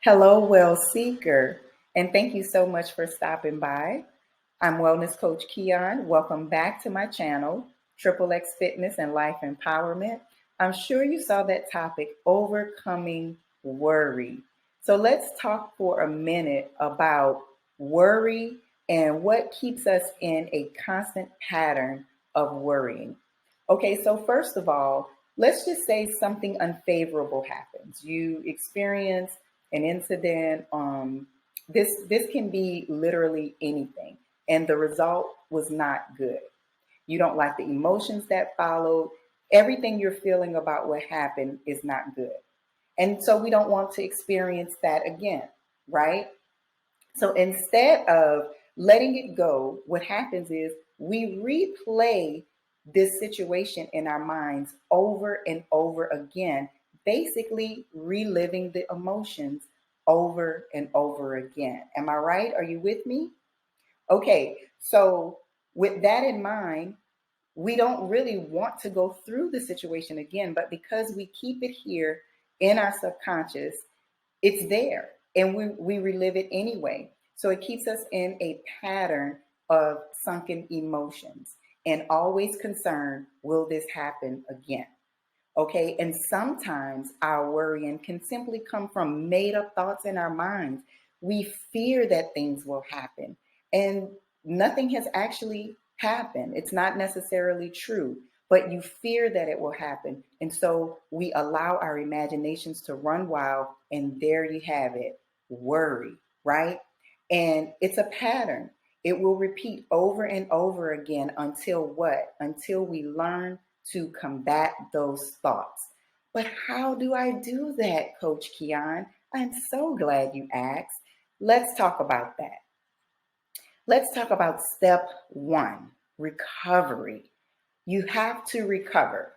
Hello, Well Seeker, and thank you so much for stopping by. I'm Wellness Coach Keon. Welcome back to my channel, Triple X Fitness and Life Empowerment. I'm sure you saw that topic, overcoming worry. So let's talk for a minute about worry and what keeps us in a constant pattern of worrying. Okay, so first of all, let's just say something unfavorable happens. You experience an incident. This can be literally anything, and the result was not good. You don't like the emotions that followed. Everything you're feeling about what happened is not good, and so we don't want to experience that again, right? So instead of letting it go, what happens is we replay this situation in our minds over and over again, basically reliving the emotions over and over again. Am I right? Are you with me? Okay, so with that in mind, we don't really want to go through the situation again, but because we keep it here in our subconscious, it's there and we relive it anyway. So it keeps us in a pattern of sunken emotions and always concerned, will this happen again? Okay. And sometimes our worrying can simply come from made up thoughts in our minds. We fear that things will happen and nothing has actually happened. It's not necessarily true, but you fear that it will happen. And so we allow our imaginations to run wild. And there you have it, worry, right? And it's a pattern. It will repeat over and over again until what? Until we learn to combat those thoughts. But how do I do that, Coach Keon? I'm so glad you asked. Let's talk about that. Let's talk about step one, recovery. You have to recover.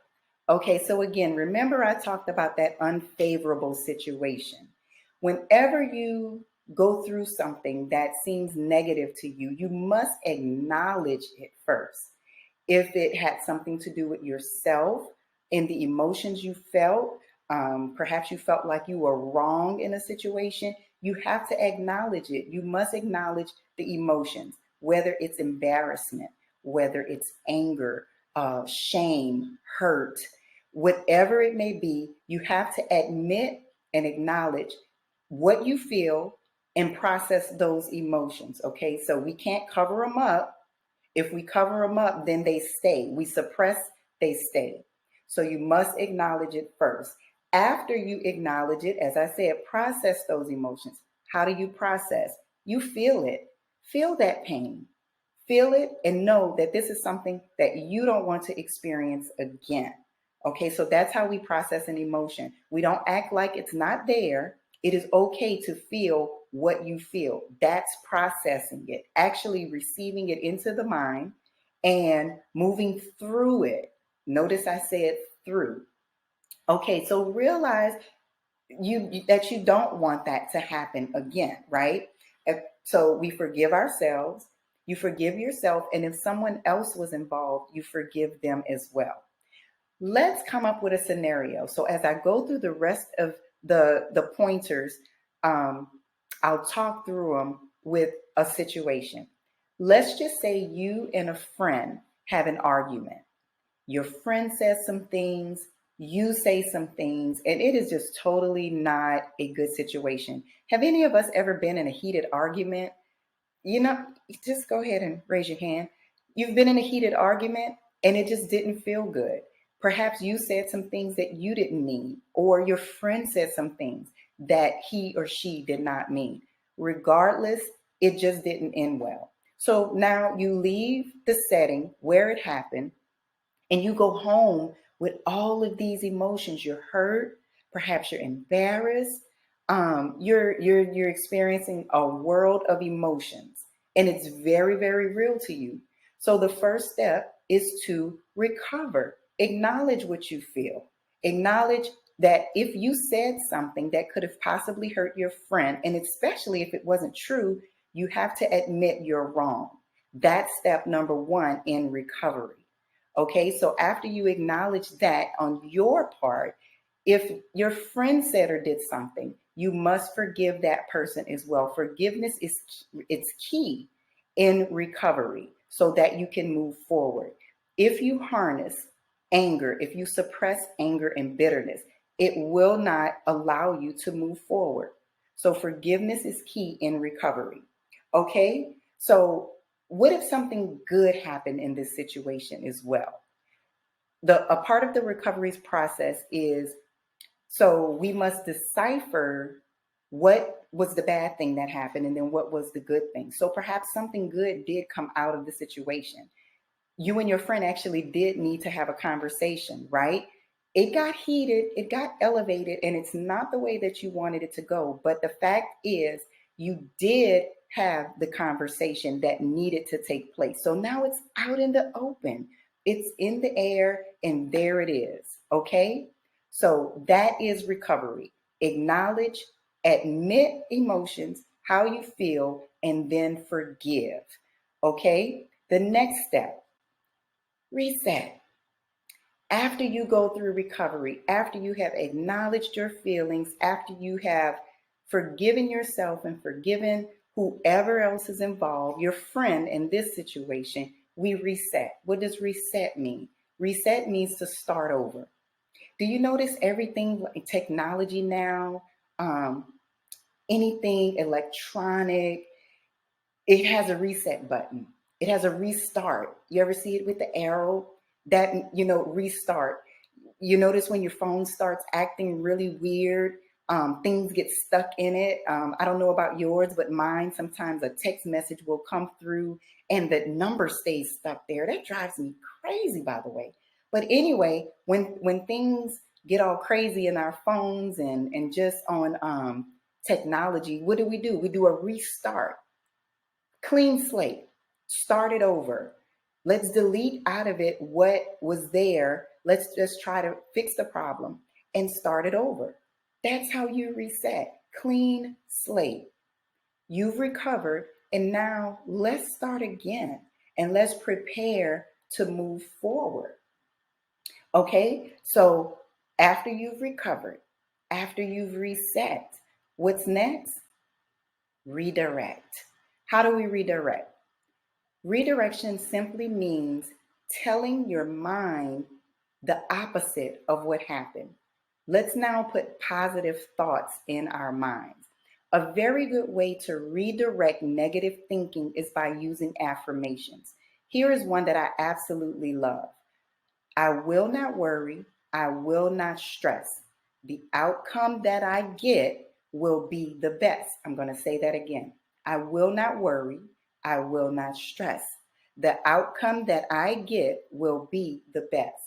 Okay, so again, remember I talked about that unfavorable situation. Whenever you go through something that seems negative to you, you must acknowledge it first. If it had something to do with yourself and the emotions you felt, perhaps you felt like you were wrong in a situation, you have to acknowledge it. You must acknowledge the emotions, whether it's embarrassment, whether it's anger, shame, hurt, whatever it may be, you have to admit and acknowledge what you feel and process those emotions. Okay, so we can't cover them up. If we cover them up, then they stay. We suppress, they stay. So you must acknowledge it first. After you acknowledge it, as I said, process those emotions. How do you process? You feel it. Feel that pain. Feel it and know that this is something that you don't want to experience again. Okay, so that's how we process an emotion. We don't act like it's not there. It is okay to feel what you feel. That's processing it, actually receiving it into the mind and moving through it. Notice I said through. Okay, so realize you that you don't want that to happen again, right? So we forgive ourselves, you forgive yourself, and if someone else was involved, you forgive them as well. Let's come up with a scenario. So as I go through the rest of the pointers, um, I'll talk through them with a situation. Let's just say you and a friend have an argument. Your friend says some things, you say some things, and it is just totally not a good situation. Have any of us ever been in a heated argument? You know, just go ahead and raise your hand. You've been in a heated argument and it just didn't feel good. Perhaps you said some things that you didn't mean, or your friend said some things that he or she did not mean. Regardless, it just didn't end well. So now you leave the setting where it happened and you go home with all of these emotions. You're hurt, perhaps you're embarrassed, you're experiencing a world of emotions, and it's very, very real to you. So the first step is to recover. Acknowledge what you feel. Acknowledge that if you said something that could have possibly hurt your friend, and especially if it wasn't true, you have to admit you're wrong. That's step number one in recovery. Okay, so after you acknowledge that on your part, if your friend said or did something, you must forgive that person as well. Forgiveness is it's key in recovery so that you can move forward. If you harness anger, if you suppress anger and bitterness, it will not allow you to move forward. So forgiveness is key in recovery. Okay? So what if something good happened in this situation as well? A part of the recovery process is, so we must decipher what was the bad thing that happened and then what was the good thing. So perhaps something good did come out of the situation. You and your friend actually did need to have a conversation, right? It got heated, it got elevated, and it's not the way that you wanted it to go. But the fact is, you did have the conversation that needed to take place. So now it's out in the open, it's in the air, and there it is. Okay? So that is recovery. Acknowledge, admit emotions, how you feel, and then forgive. Okay? The next step, reset. After you go through recovery, after you have acknowledged your feelings, after you have forgiven yourself and forgiven whoever else is involved, your friend in this situation, we reset. What does reset mean? Reset means to start over. Do you notice everything like technology now, anything electronic, it has a reset button. It has a restart. You ever see it with the arrow? That, restart. You notice when your phone starts acting really weird, things get stuck in it. I don't know about yours, but mine, sometimes a text message will come through and the number stays stuck there. That drives me crazy, by the way. But anyway, when things get all crazy in our phones and just on technology, what do? We do a restart. Clean slate, start it over. Let's delete out of it what was there. Let's just try to fix the problem and start it over. That's how you reset. Clean slate. You've recovered, and now let's start again and let's prepare to move forward. Okay, so after you've recovered, after you've reset, what's next? Redirect. How do we redirect? Redirection simply means telling your mind the opposite of what happened. Let's now put positive thoughts in our minds. A very good way to redirect negative thinking is by using affirmations. Here is one that I absolutely love. I will not worry. I will not stress. The outcome that I get will be the best. I'm going to say that again. I will not worry. I will not stress. The outcome that I get will be the best.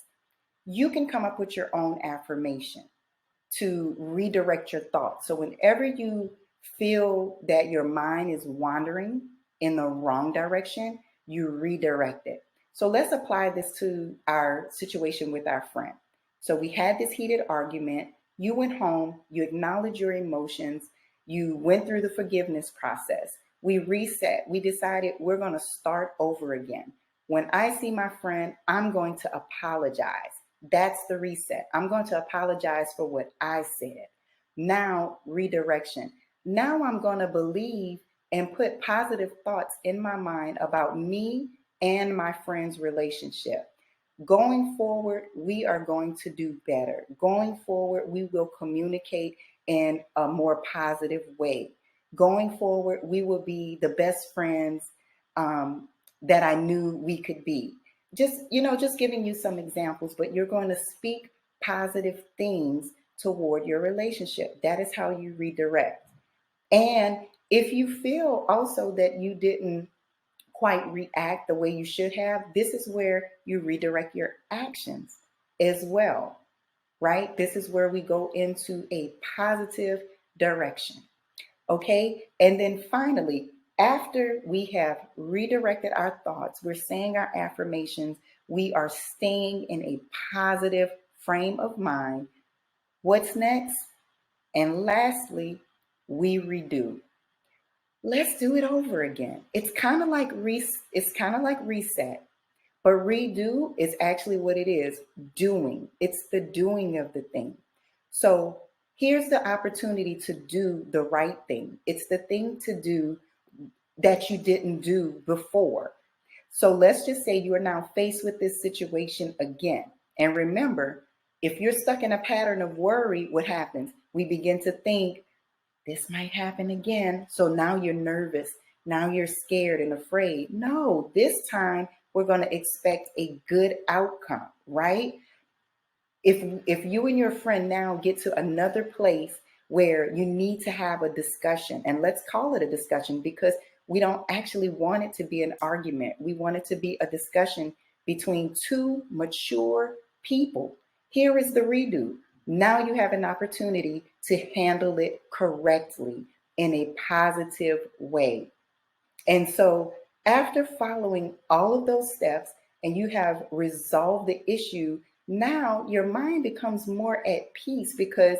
You can come up with your own affirmation to redirect your thoughts. So whenever you feel that your mind is wandering in the wrong direction, you redirect it. So let's apply this to our situation with our friend. So we had this heated argument. You went home, you acknowledged your emotions, you went through the forgiveness process. We reset. We decided we're going to start over again. When I see my friend, I'm going to apologize. That's the reset. I'm going to apologize for what I said. Now, redirection. Now I'm going to believe and put positive thoughts in my mind about me and my friend's relationship. Going forward, we are going to do better. Going forward, we will communicate in a more positive way. Going forward, we will be the best friends that I knew we could be. Just giving you some examples, but you're going to speak positive things toward your relationship. That is how you redirect. And if you feel also that you didn't quite react the way you should have, this is where you redirect your actions as well, right? This is where we go into a positive direction. Okay. And then finally, after we have redirected our thoughts, we're saying our affirmations, we are staying in a positive frame of mind. What's next? And lastly, we redo. Let's do it over again. It's kind of like reset, but redo is actually what it is, doing. It's the doing of the thing. So Here's the opportunity to do the right thing. It's the thing to do that you didn't do before. So let's just say you are now faced with this situation again. And remember, if you're stuck in a pattern of worry, what happens? We begin to think this might happen again. So now you're nervous. Now you're scared and afraid. No, this time we're going to expect a good outcome, right? If you and your friend now get to another place where you need to have a discussion, and let's call it a discussion because we don't actually want it to be an argument. We want it to be a discussion between two mature people. Here is the redo. Now you have an opportunity to handle it correctly in a positive way. And so, after following all of those steps and you have resolved the issue, now your mind becomes more at peace because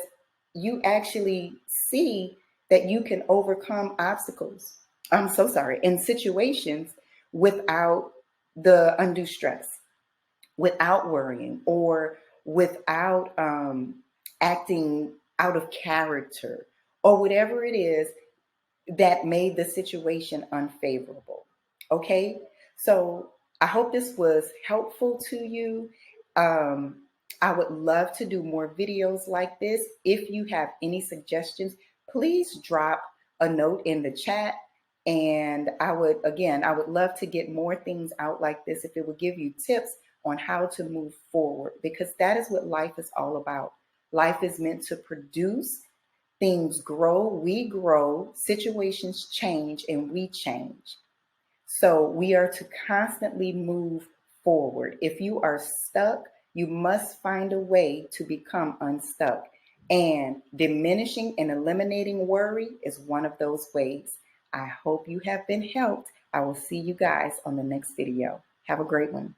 you actually see that you can overcome obstacles. I'm so sorry, in situations without the undue stress, without worrying, or without acting out of character, or whatever it is that made the situation unfavorable. Okay, so I hope this was helpful to you. Um, I would love to do more videos like this. If you have any suggestions, please drop a note in the chat. And I would love to get more things out like this if it would give you tips on how to move forward, because that is what life is all about. Life is meant to produce. Things grow, we grow, situations change, and we change. So we are to constantly move forward. If you are stuck, you must find a way to become unstuck. And diminishing and eliminating worry is one of those ways. I hope you have been helped. I will see you guys on the next video. Have a great one.